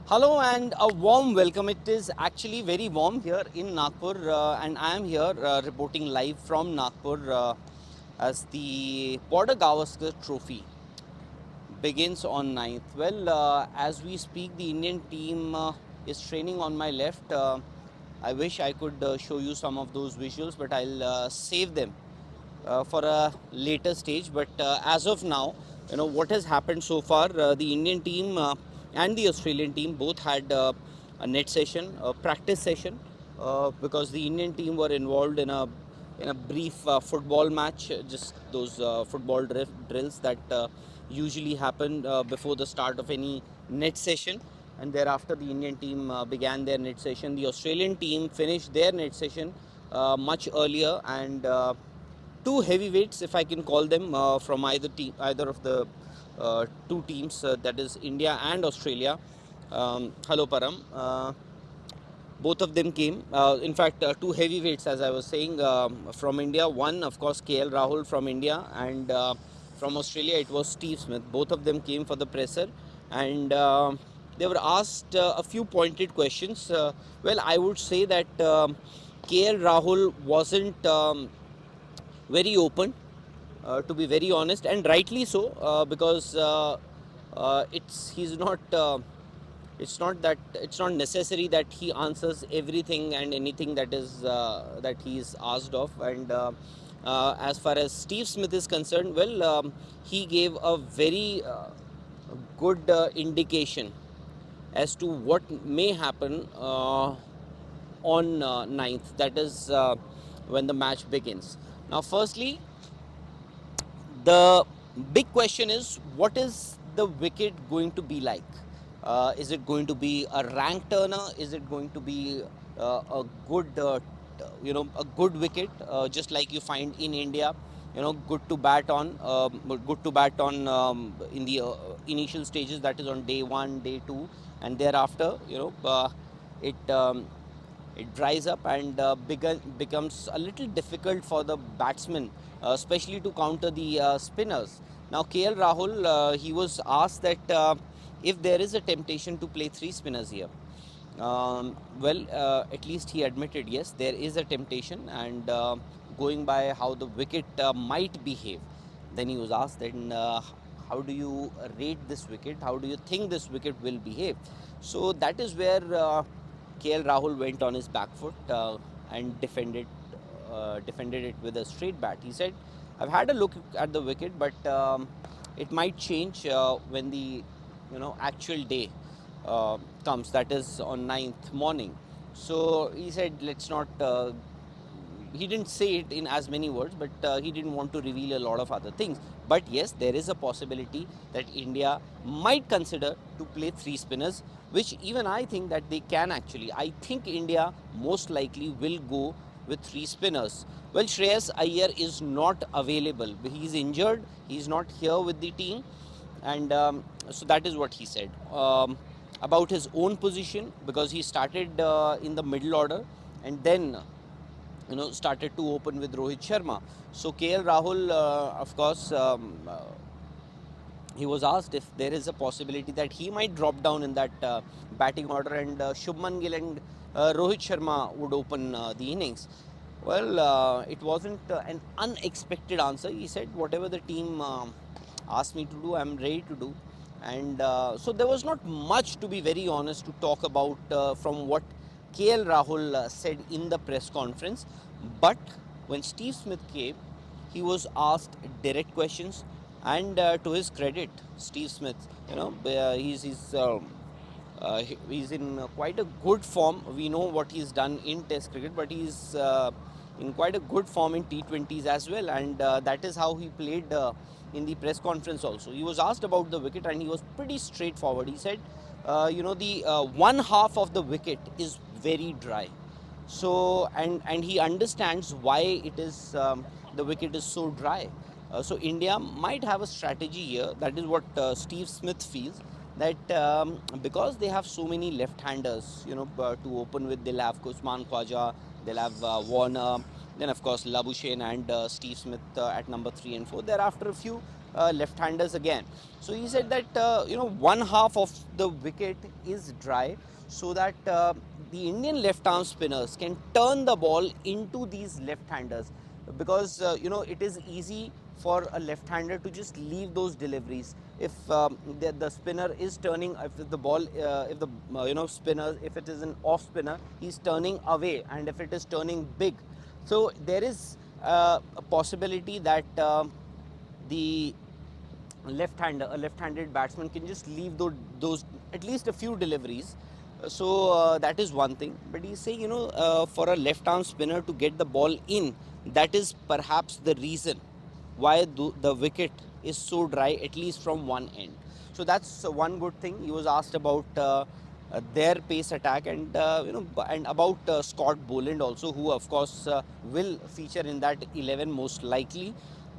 Hello and a warm welcome. It is actually very warm here in Nagpur, and I am here reporting live from Nagpur as the Border Gavaskar Trophy begins on 9th. Well, as we speak, the Indian team is training on my left. I wish I could show you some of those visuals, but I'll save them for a later stage. But as of now, what has happened so far. The Indian team and the Australian team both had a net session, a practice session, because the Indian team were involved in a brief football match, just those football drills that usually happen before the start of any net session. And thereafter, the Indian team began their net session. The Australian team finished their net session much earlier, and two heavyweights, if I can call them, from either of the two teams, that is India and Australia. Hello, Param. Both of them came. In fact, two heavyweights, as I was saying, from India. One, of course, KL Rahul from India, and from Australia, it was Steve Smith. Both of them came for the presser, and they were asked a few pointed questions. Well, I would say that KL Rahul wasn't very open, to be very honest, and rightly so, because it's not necessary that he answers everything and anything that he is asked of. And as far as Steve Smith is concerned, well, he gave a very good indication as to what may happen on 9th, that is when the match begins. Now, firstly, the big question is, what is the wicket going to be like? Is it going to be a rank turner? Is it going to be a good, a good wicket, just like you find in India? Good to bat on, in the initial stages, that is on day one, day two, and thereafter, it it dries up and becomes a little difficult for the batsmen, especially to counter the spinners. Now, KL Rahul, he was asked that if there is a temptation to play three spinners here. Well, at least he admitted, yes, there is a temptation, and going by how the wicket might behave. Then he was asked, then how do you rate this wicket? How do you think this wicket will behave? So that is where KL Rahul went on his back foot and defended it with a straight bat. He said, "I've had a look at the wicket, but it might change when the actual day comes, that is on 9th morning." So he said, let's not he didn't say it in as many words, but he didn't want to reveal a lot of other things. But yes, there is a possibility that India might consider to play three spinners, which even I think that they can actually. I think India most likely will go with three spinners. Well, Shreyas Iyer is not available. He's injured. He's not here with the team. And so that is what he said about his own position, because he started in the middle order and then started to open with Rohit Sharma. So KL Rahul, of course, he was asked if there is a possibility that he might drop down in that batting order, and Shubman Gill and Rohit Sharma would open the innings. Well, it wasn't an unexpected answer. He said, whatever the team asked me to do, I'm ready to do. And so there was not much, to be very honest, to talk about from what KL Rahul said in the press conference. But when Steve Smith came, he was asked direct questions, and to his credit, Steve Smith, he's in quite a good form. We know what he's done in Test cricket, but he's in quite a good form in T20s as well, and that is how he played in the press conference also. He was asked about the wicket, and he was pretty straightforward. He said, the one half of the wicket is very dry. So, and he understands why it is the wicket is so dry. So India might have a strategy here. That is what Steve Smith feels, that because they have so many left-handers, to open with. They'll have Kusman Khwaja, they'll have Warner, then of course Labuschagne and Steve Smith at number 3 and 4. Thereafter, a few left-handers again. So he said that one half of the wicket is dry, so that the Indian left-arm spinners can turn the ball into these left-handers, because it is easy for a left-hander to just leave those deliveries. If the spinner is turning, if the ball, if the spinner, if it is an off spinner, he's turning away, and if it is turning big, so there is a possibility that the a left-handed batsman can just leave those at least a few deliveries. So that is one thing. But he's saying, for a left-arm spinner to get the ball in, that is perhaps the reason why the wicket is so dry, at least from one end. So that's one good thing. He was asked about their pace attack, and and about Scott Boland also, who of course will feature in that 11 most likely,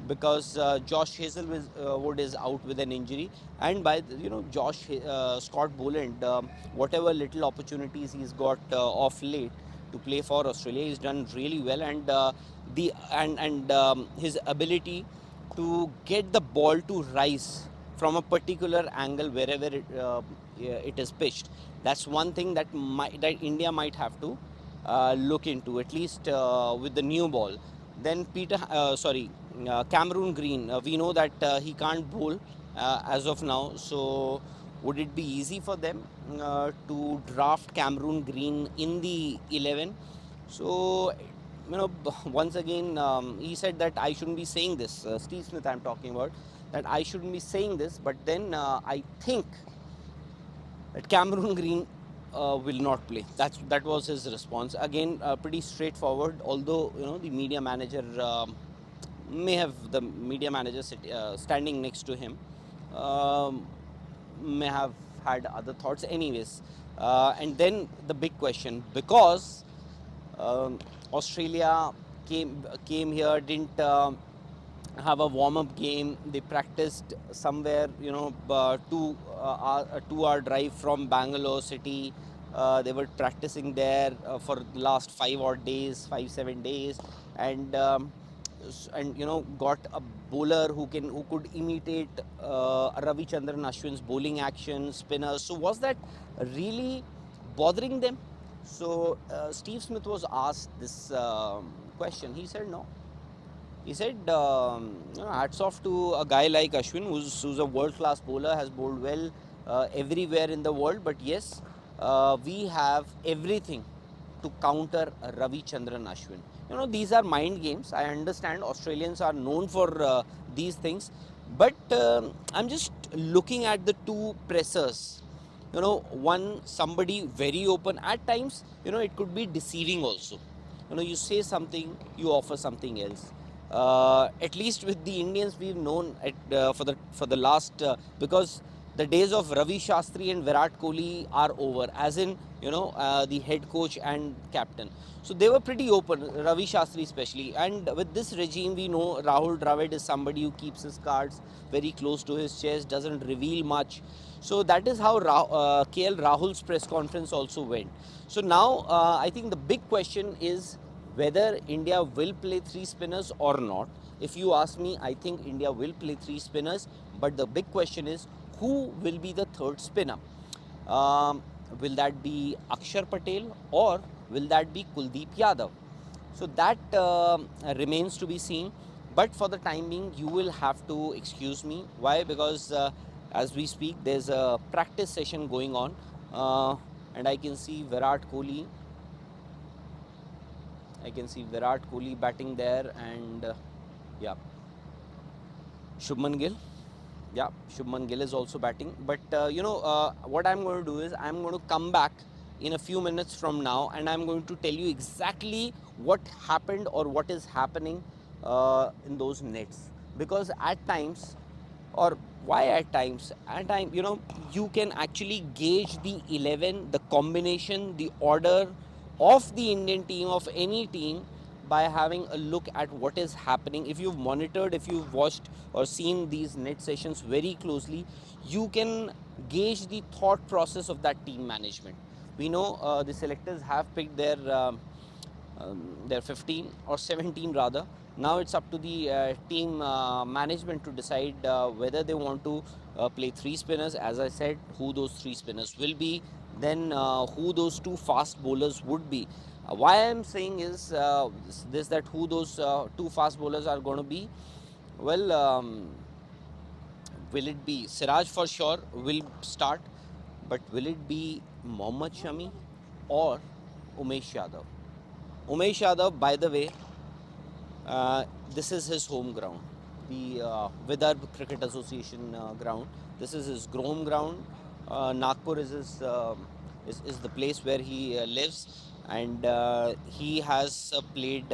because Josh Hazelwood is out with an injury, and by Scott Boland, whatever little opportunities he's got off late to play for Australia, he's done really well, and his ability to get the ball to rise from a particular angle wherever it is pitched. That's one thing that India might have to look into, at least with the new ball. Then Cameron Green. We know that he can't bowl as of now. So would it be easy for them to draft Cameron Green in the 11? So once again, he said that I shouldn't be saying this. Steve Smith, I'm talking about, that I shouldn't be saying this. But then I think that Cameron Green will not play. That was his response. Again, pretty straightforward. Although the media manager may have the media manager standing next to him may have had other thoughts. Anyways, and then the big question, because um, Australia came here, didn't have a warm-up game. They practiced somewhere, 2 hour drive from Bangalore city. They were practicing there for the last 5 odd days, 5 7 days, and got a bowler who could imitate Ravi Chandran Ashwin's bowling action, spinners. So was that really bothering them? So Steve Smith was asked this question. He said no. He said, hats off to a guy like Ashwin, who's a world-class bowler, has bowled well everywhere in the world. But yes, we have everything to counter Ravi Chandran Ashwin. These are mind games. I understand Australians are known for these things. But I'm just looking at the two pressers. One, somebody very open. At times, it could be deceiving also. You say something, you offer something else. At least with the Indians, we've known for the last because the days of Ravi Shastri and Virat Kohli are over, as in the head coach and captain. So they were pretty open, Ravi Shastri especially. And with this regime, we know Rahul Dravid is somebody who keeps his cards very close to his chest, doesn't reveal much. So that is how KL Rahul's press conference also went. So now I think the big question is whether India will play three spinners or not. If you ask me, I think India will play three spinners, but the big question is who will be the third spinner? Um, will that be Akshar Patel, or will that be Kuldeep Yadav? So that remains to be seen. But for the time being, you will have to excuse me. Why? Because as we speak, there's a practice session going on, and I can see Virat Kohli. Batting there, and yeah, Shubman Gill. Yeah, Shubman Gill is also batting. But what I'm going to do is I'm going to come back in a few minutes from now, and I'm going to tell you exactly what happened or what is happening in those nets. Because at times, or why at times, you can actually gauge the 11, the combination, the order of the Indian team, of any team, by having a look at what is happening. If you've monitored, if you've watched or seen these net sessions very closely, you can gauge the thought process of that team management. We know the selectors have picked their 15 or 17 rather, Now it's up to the team management to decide whether they want to play three spinners. As I said, who those three spinners will be, then who those two fast bowlers would be. Why I'm saying is this, that who those two fast bowlers are going to be. Well, will it be Siraj for sure will start, but will it be Mohammad Shami or Umesh Yadav? Umesh Yadav, by the way, this is his home ground, the Vidarbh Cricket Association ground. This is his home ground. Nagpur is is the place where he lives, and he has played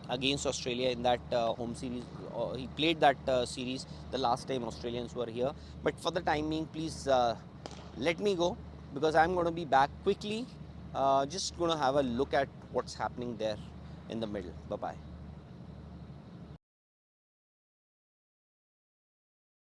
against Australia in that home series. He played that series the last time Australians were here. But for the time being, please let me go because I'm going to be back quickly. Just going to have a look at what's happening there in the middle. Bye bye.